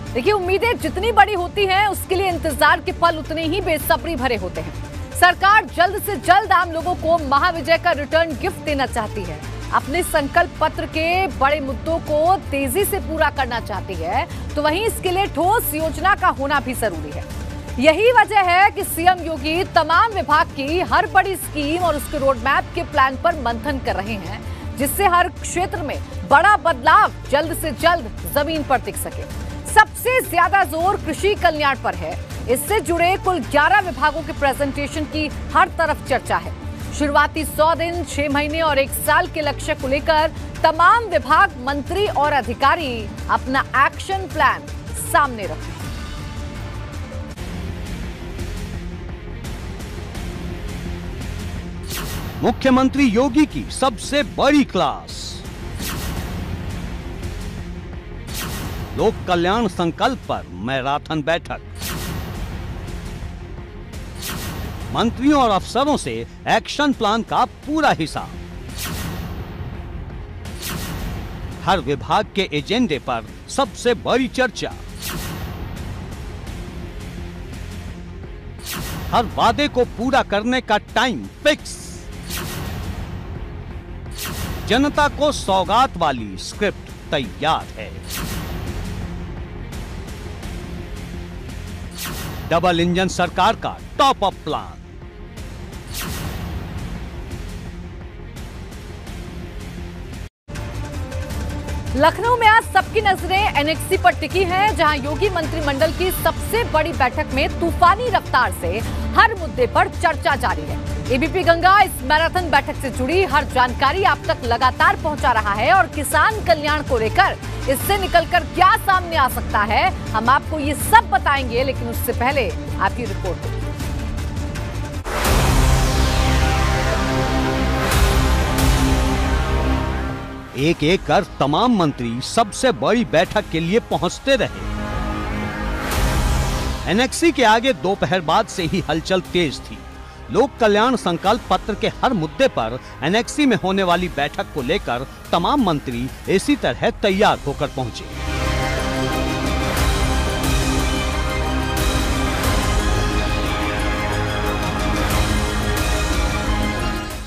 देखिए, उम्मीदें जितनी बड़ी होती हैं उसके लिए इंतजार के पल उतने ही बेसब्री भरे होते हैं। सरकार जल्द से जल्द आम लोगों को महाविजय का रिटर्न गिफ्ट देना चाहती है, अपने संकल्प पत्र के बड़े मुद्दों को तेजी से पूरा करना चाहती है, तो वहीं इसके लिए ठोस योजना का होना भी जरूरी है। यही वजह है कि सीएम योगी तमाम विभाग की हर बड़ी स्कीम और उसके रोड मैप के प्लान पर मंथन कर रहे हैं, जिससे हर क्षेत्र में बड़ा बदलाव जल्द से जल्द जमीन पर दिख सके। सबसे ज्यादा जोर कृषि कल्याण पर है। इससे जुड़े कुल 11 विभागों के प्रेजेंटेशन की हर तरफ चर्चा है। शुरुआती 100 दिन, 6 महीने और 1 साल के लक्ष्य को लेकर तमाम विभाग, मंत्री और अधिकारी अपना एक्शन प्लान सामने रखे हैं। मुख्यमंत्री योगी की सबसे बड़ी क्लास, लोक कल्याण संकल्प पर मैराथन बैठक, मंत्रियों और अफसरों से एक्शन प्लान का पूरा हिसाब, हर विभाग के एजेंडे पर सबसे बड़ी चर्चा, हर वादे को पूरा करने का टाइम फिक्स, जनता को सौगात वाली स्क्रिप्ट तैयार है। डबल इंजन सरकार का टॉप अप प्लान, लखनऊ में आज सबकी नजरें एनएक्सी पर टिकी हैं, जहां योगी मंत्रिमंडल की सबसे बड़ी बैठक में तूफानी रफ्तार से हर मुद्दे पर चर्चा जारी है। एबीपी गंगा इस मैराथन बैठक से जुड़ी हर जानकारी आप तक लगातार पहुंचा रहा है और किसान कल्याण को लेकर इससे निकलकर क्या सामने आ सकता है, हम आपको ये सब बताएंगे, लेकिन उससे पहले आपकी रिपोर्ट देखिए। एक एक कर तमाम मंत्री सबसे बड़ी बैठक के लिए पहुंचते रहे। एनएक्सी के आगे दोपहर बाद से ही हलचल तेज थी। लोक कल्याण संकल्प पत्र के हर मुद्दे पर एनएक्सी में होने वाली बैठक को लेकर तमाम मंत्री इसी तरह तैयार होकर पहुंचे।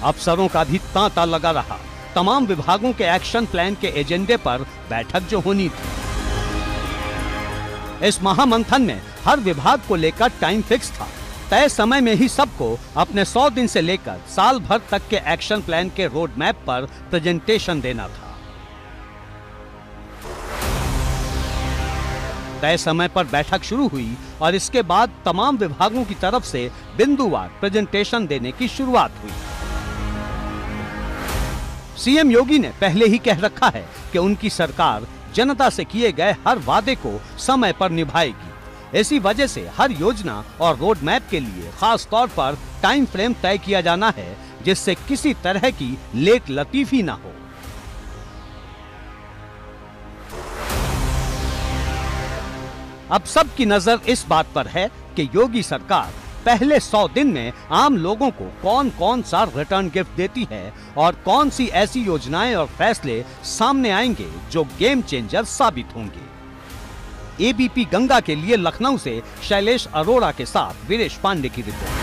अफसरों का भी तांता लगा रहा। तमाम विभागों के एक्शन प्लान के एजेंडे पर बैठक जो होनी थी। इस महामंथन में हर विभाग को लेकर टाइम फिक्स था। तय समय में ही सबको अपने 100 दिन से लेकर साल भर तक के एक्शन प्लान के रोड मैप पर प्रेजेंटेशन देना था। तय समय पर बैठक शुरू हुई और इसके बाद तमाम विभागों की तरफ से बिंदुवार प्रेजेंटेशन देने की शुरुआत हुई। सीएम योगी ने पहले ही कह रखा है कि उनकी सरकार जनता से किए गए हर वादे को समय पर निभाएगी। इसी वजह से हर योजना और रोड मैप के लिए खास तौर पर टाइम फ्रेम तय किया जाना है, जिससे किसी तरह की लेट लतीफी ना हो। अब सबकी नजर इस बात पर है कि योगी सरकार पहले 100 दिन में आम लोगों को कौन कौन सा रिटर्न गिफ्ट देती है और कौन सी ऐसी योजनाएं और फैसले सामने आएंगे जो गेम चेंजर साबित होंगे। एबीपी गंगा के लिए लखनऊ से शैलेश अरोड़ा के साथ वीरेश पांडे की रिपोर्ट।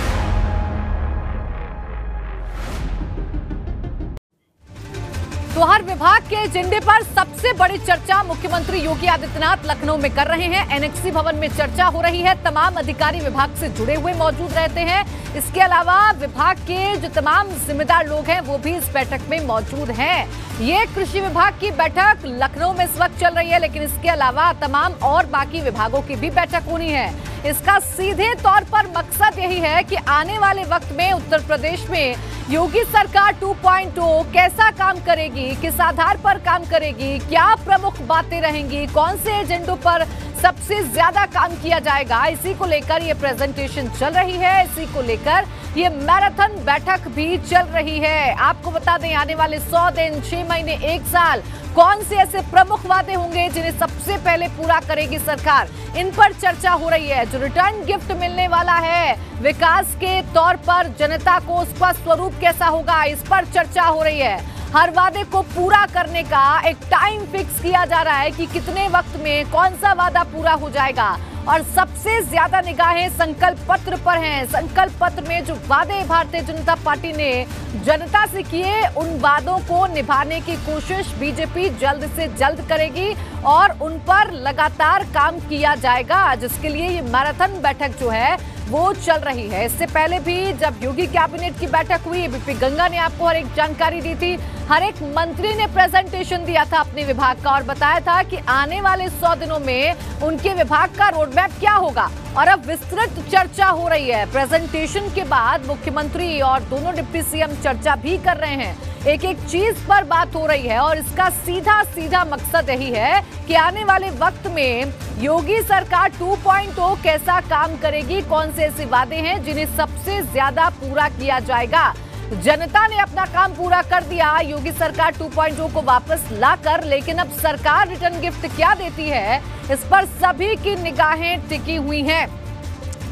तो हर विभाग के एजेंडे पर सबसे बड़ी चर्चा मुख्यमंत्री योगी आदित्यनाथ लखनऊ में कर रहे हैं। एनएक्सी भवन में चर्चा हो रही है। तमाम अधिकारी विभाग से जुड़े हुए मौजूद रहते हैं। इसके अलावा विभाग के जो तमाम जिम्मेदार लोग हैं वो भी इस बैठक में मौजूद हैं। ये कृषि विभाग की बैठक लखनऊ में इस वक्त चल रही है, लेकिन इसके अलावा तमाम और बाकी विभागों की भी बैठक होनी है। इसका सीधे तौर पर मकसद यही है कि आने वाले वक्त में उत्तर प्रदेश में योगी सरकार 2.0 कैसा काम करेगी, किस आधार पर काम करेगी, क्या प्रमुख बातें रहेंगी, कौन से एजेंडों पर सबसे ज्यादा काम किया जाएगा, इसी को लेकर ये प्रेजेंटेशन चल रही है। इसी को लेकर ये मैराथन बैठक भी चल रही है। आपको बता दें, आने वाले 100 दिन, 6 महीने, 1 साल कौन से ऐसे प्रमुख वादे होंगे जिन्हें सबसे पहले पूरा करेगी सरकार, इन पर चर्चा हो रही है। जो रिटर्न गिफ्ट मिलने वाला है विकास के तौर पर जनता को, उसका स्वरूप कैसा होगा, इस पर चर्चा हो रही है। हर वादे को पूरा करने का एक टाइम फिक्स किया जा रहा है कि कितने वक्त में कौन सा वादा पूरा हो जाएगा। और सबसे ज्यादा निगाहें संकल्प पत्र पर हैं। संकल्प पत्र में जो वादे भारतीय जनता पार्टी ने जनता से किए, उन वादों को निभाने की कोशिश बीजेपी जल्द से जल्द करेगी और उन पर लगातार काम किया जाएगा, जिसके लिए ये मैराथन बैठक जो है वो चल रही है। इससे पहले भी जब योगी कैबिनेट की बैठक हुई, बीपी गंगा ने आपको हर एक जानकारी दी थी, हर एक मंत्री ने प्रेजेंटेशन दिया था अपने विभाग का और बताया था कि आने वाले 100 दिनों में उनके विभाग का रोडमैप क्या होगा। और अब विस्तृत चर्चा हो रही है। प्रेजेंटेशन के बाद मुख्यमंत्री और दोनों डिप्टी सीएम चर्चा भी कर रहे हैं। एक एक चीज पर बात हो रही है और इसका सीधा सीधा मकसद यही है कि आने वाले वक्त में योगी सरकार 2.0 कैसा काम करेगी, कौन से ऐसे वादे हैं जिन्हें सबसे ज्यादा पूरा किया जाएगा। जनता ने अपना काम पूरा कर दिया योगी सरकार 2.0 को वापस लाकर, लेकिन अब सरकार रिटर्न गिफ्ट क्या देती है, इस पर सभी की निगाहें टिकी हुई हैं।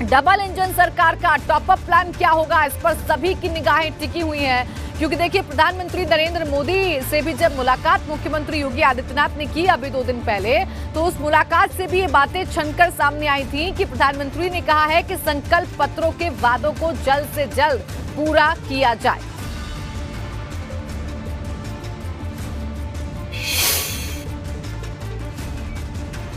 डबल इंजन सरकार का टॉपअप प्लान क्या होगा, इस पर सभी की निगाहें टिकी हुई हैं। क्योंकि देखिए, प्रधानमंत्री नरेंद्र मोदी से भी जब मुलाकात मुख्यमंत्री योगी आदित्यनाथ ने की अभी 2 दिन पहले, तो उस मुलाकात से भी ये बातें छनकर सामने आई थी कि प्रधानमंत्री ने कहा है कि संकल्प पत्रों के वादों को जल्द से जल्द पूरा किया जाए।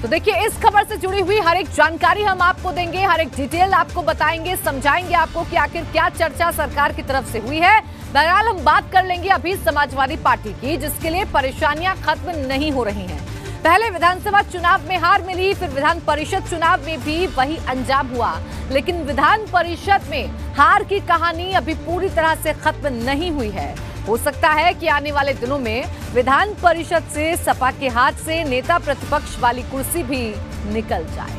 तो देखिए, इस खबर से जुड़ी हुई हर एक जानकारी हम आपको देंगे, हर एक डिटेल आपको बताएंगे, समझाएंगे आपको कि आखिर क्या चर्चा सरकार की तरफ से हुई है। बहरहाल हम बात कर लेंगे अभी समाजवादी पार्टी की, जिसके लिए परेशानियां खत्म नहीं हो रही हैं। पहले विधानसभा चुनाव में हार मिली, फिर विधान परिषद चुनाव में भी वही अंजाम हुआ, लेकिन विधान परिषद में हार की कहानी अभी पूरी तरह से खत्म नहीं हुई है। हो सकता है कि आने वाले दिनों में विधान परिषद से सपा के हाथ से नेता प्रतिपक्ष वाली कुर्सी भी निकल जाए।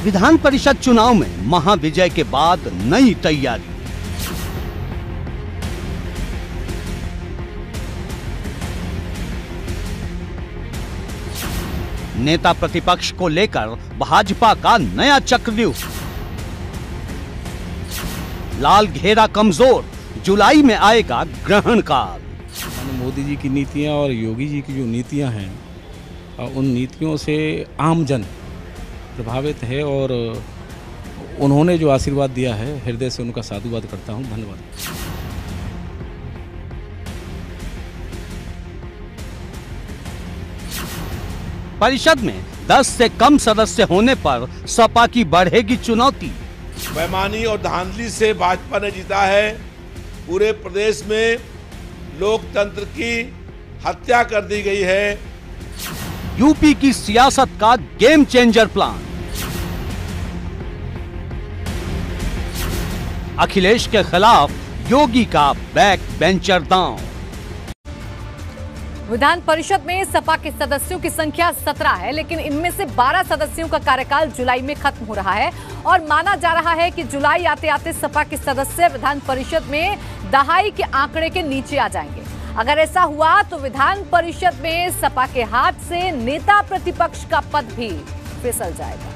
विधान परिषद चुनाव में महाविजय के बाद नई तैयारी। नेता प्रतिपक्ष को लेकर भाजपा का नया चक्रव्यूह। लाल घेरा कमजोर, जुलाई में आएगा ग्रहण काल। मोदी जी की नीतियां और योगी जी की जो नीतियां हैं, उन नीतियों से आम जन प्रभावित है और उन्होंने जो आशीर्वाद दिया है, हृदय से उनका साधुवाद करता हूं। धन्यवाद। परिषद में 10 से कम सदस्य होने पर सपा की बढ़ेगी चुनौती। बेईमानी और धांधली से भाजपा ने जीता है। पूरे प्रदेश में लोकतंत्र की हत्या कर दी गई है। यूपी की सियासत का गेम चेंजर प्लान। अखिलेश के खिलाफ योगी का बैक बेंचर दांव। विधान परिषद में सपा के सदस्यों की संख्या 17 है, लेकिन इनमें से 12 सदस्यों का कार्यकाल जुलाई में खत्म हो रहा है और माना जा रहा है कि जुलाई आते आते सपा के सदस्य विधान परिषद में दहाई के आंकड़े के नीचे आ जाएंगे। अगर ऐसा हुआ तो विधान परिषद में सपा के हाथ से नेता प्रतिपक्ष का पद भी फिसल जाएगा।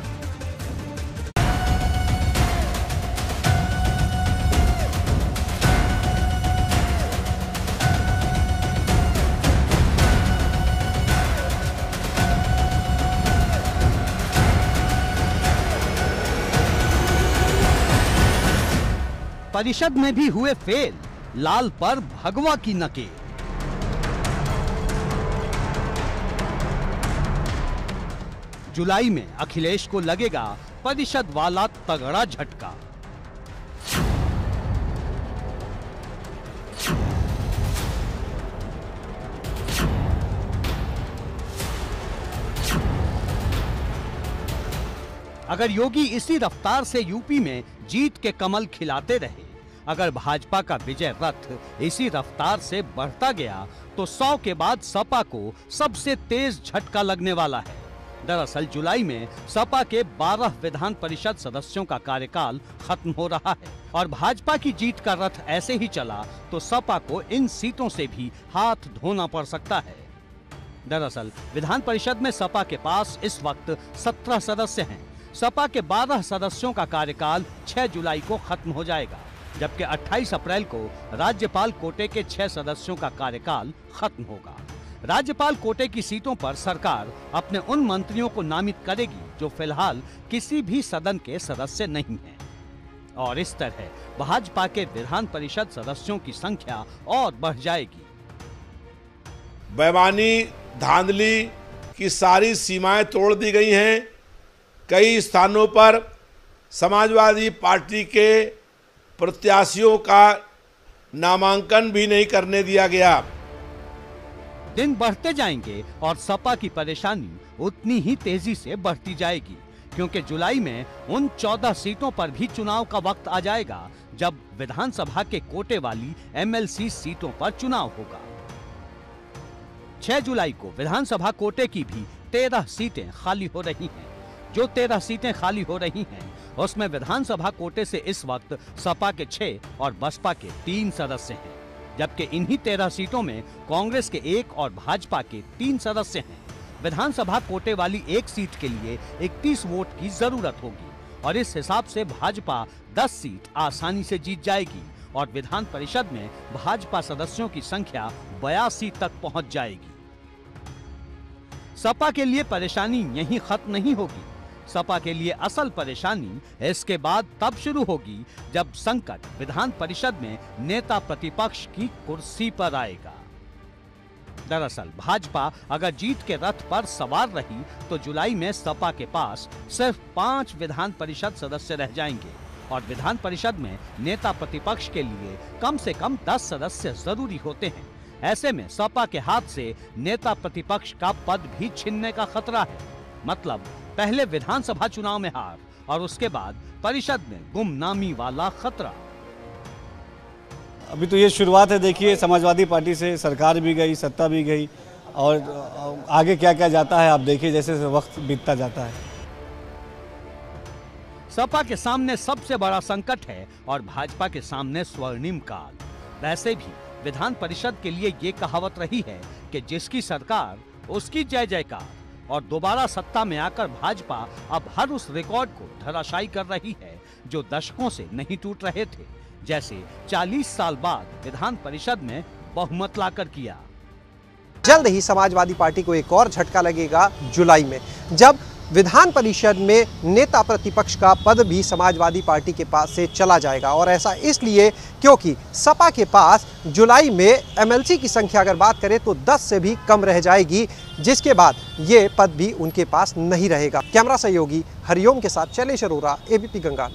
परिषद में भी हुए फेल, लाल पर भगवा की नकेल। जुलाई में अखिलेश को लगेगा परिषद वाला तगड़ा झटका। अगर योगी इसी रफ्तार से यूपी में जीत के कमल खिलाते रहे, अगर भाजपा का विजय रथ इसी रफ्तार से बढ़ता गया, तो 100 के बाद सपा को सबसे तेज झटका लगने वाला है। दरअसल जुलाई में सपा के 12 विधान परिषद सदस्यों का कार्यकाल खत्म हो रहा है और भाजपा की जीत का रथ ऐसे ही चला तो सपा को इन सीटों से भी हाथ धोना पड़ सकता है। दरअसल विधान परिषद में सपा के पास इस वक्त 17 सदस्य हैं। सपा के 12 सदस्यों का कार्यकाल 6 जुलाई को खत्म हो जाएगा, जबकि 28 अप्रैल को राज्यपाल कोटे के 6 सदस्यों का कार्यकाल खत्म होगा। राज्यपाल कोटे की सीटों पर सरकार अपने उन मंत्रियों को नामित करेगी जो फिलहाल किसी भी सदन के सदस्य नहीं हैं। और इस तरह भाजपा के विधान परिषद सदस्यों की संख्या और बढ़ जाएगी। बेईमानी, धांधली की सारी सीमाएं तोड़ दी गई हैं। कई स्थानों पर समाजवादी पार्टी के प्रत्याशियों का नामांकन भी नहीं करने दिया गया। दिन बढ़ते जाएंगे और सपा की परेशानी उतनी ही तेजी से बढ़ती जाएगी, क्योंकि जुलाई में उन 14 सीटों पर भी चुनाव का वक्त आ जाएगा जब विधानसभा के कोटे वाली एमएलसी सीटों पर चुनाव होगा। 6 जुलाई को विधानसभा कोटे की भी 13 सीटें खाली हो रही हैं। जो 13 सीटें खाली हो रही हैं, उसमें विधानसभा कोटे से इस वक्त सपा के 6 और बसपा के 3 सदस्य हैं, जबकि इन्हीं 13 सीटों में कांग्रेस के 1 और भाजपा के 3 सदस्य हैं। विधानसभा कोटे वाली एक सीट के लिए 31 वोट की जरूरत होगी और इस हिसाब से भाजपा 10 सीट आसानी से जीत जाएगी और विधान परिषद में भाजपा सदस्यों की संख्या 82 तक पहुंच जाएगी। सपा के लिए परेशानी यहीं खत्म नहीं होगी। सपा के लिए असल परेशानी इसके बाद तब शुरू होगी जब संकट विधान परिषद में नेता प्रतिपक्ष की कुर्सी पर आएगा। दरअसल भाजपा अगर जीत के रथ पर सवार रही तो जुलाई में सपा के पास सिर्फ 5 विधान परिषद सदस्य रह जाएंगे और विधान परिषद में नेता प्रतिपक्ष के लिए कम से कम 10 सदस्य जरूरी होते हैं। ऐसे में सपा के हाथ से नेता प्रतिपक्ष का पद भी छीनने का खतरा है। मतलब पहले विधानसभा चुनाव में हार और उसके बाद परिषद में गुमनामी वाला खतरा। अभी तो ये शुरुआत है। देखिए, समाजवादी पार्टी से सरकार भी गई, सत्ता भी गई और आगे क्या क्या जाता है आप देखिए जैसे वक्त बीतता जाता है। सपा के सामने सबसे बड़ा संकट है और भाजपा के सामने स्वर्णिम काल। वैसे भी विधान परिषद के लिए ये कहावत रही है कि जिसकी सरकार उसकी जय जयकार, और दोबारा सत्ता में आकर भाजपा अब हर उस रिकॉर्ड को धराशायी कर रही है जो दशकों से नहीं टूट रहे थे, जैसे 40 साल बाद विधान परिषद में बहुमत लाकर किया। जल्द ही समाजवादी पार्टी को एक और झटका लगेगा जुलाई में, जब विधान परिषद में नेता प्रतिपक्ष का पद भी समाजवादी पार्टी के पास से चला जाएगा। और ऐसा इसलिए क्योंकि सपा के पास जुलाई में एमएलसी की संख्या अगर बात करें तो 10 से भी कम रह जाएगी, जिसके बाद ये पद भी उनके पास नहीं रहेगा। कैमरा सहयोगी हरिओम के साथ शैलेश अरोरा, एबीपी गंगा।